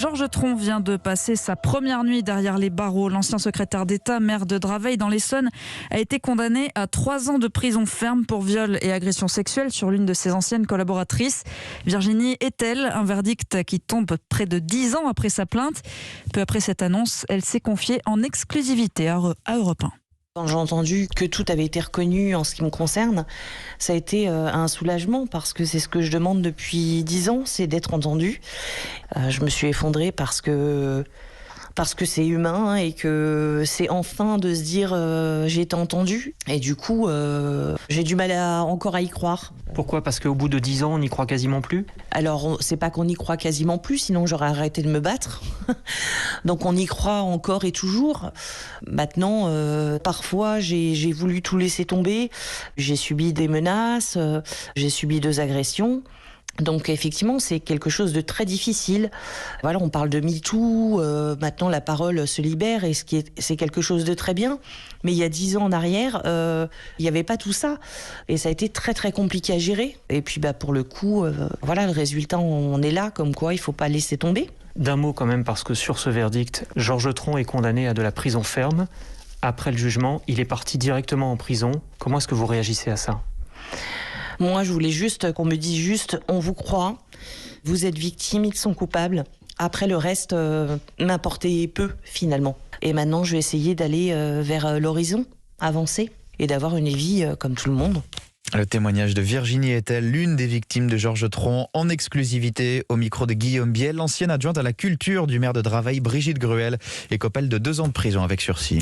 Georges Tron vient de passer sa première nuit derrière les barreaux. L'ancien secrétaire d'État, maire de Draveil dans l'Essonne, a été condamné à 3 ans de prison ferme pour viol et agression sexuelle sur l'une de ses anciennes collaboratrices. Virginie Etel, un verdict qui tombe près de 10 ans après sa plainte. Peu après cette annonce, elle s'est confiée en exclusivité à Europe 1. Quand j'ai entendu que tout avait été reconnu en ce qui me concerne, ça a été un soulagement parce que c'est ce que je demande depuis 10 ans, c'est d'être entendue. Je me suis effondrée parce que c'est humain et que c'est enfin de se dire j'ai été entendue. Et du coup, j'ai du mal encore à y croire. Pourquoi ? Parce qu'au bout de 10 ans, on n'y croit quasiment plus ? Alors, c'est pas qu'on y croit quasiment plus, sinon j'aurais arrêté de me battre. Donc on y croit encore et toujours. Maintenant, parfois, j'ai voulu tout laisser tomber. J'ai subi des menaces, j'ai subi 2 agressions. Donc effectivement, c'est quelque chose de très difficile. Voilà, on parle de MeToo, maintenant la parole se libère et c'est quelque chose de très bien. Mais il y a 10 ans en arrière, il n'y avait pas tout ça. Et ça a été très très compliqué à gérer. Et puis pour le coup, voilà, le résultat, on est là, comme quoi il ne faut pas laisser tomber. D'un mot quand même, parce que sur ce verdict, Georges Tron est condamné à de la prison ferme. Après le jugement, il est parti directement en prison. Comment est-ce que vous réagissez à ça ? Moi, je voulais juste qu'on me dise juste, on vous croit, vous êtes victime, ils sont coupables. Après, le reste m'importait peu, finalement. Et maintenant, je vais essayer d'aller vers l'horizon, avancer, et d'avoir une vie comme tout le monde. Le témoignage de Virginie Etel, l'une des victimes de Georges Tron, en exclusivité au micro de Guillaume Biel, l'ancienne adjointe à la culture du maire de Draveil, Brigitte Gruel, et copelle de 2 ans de prison avec sursis.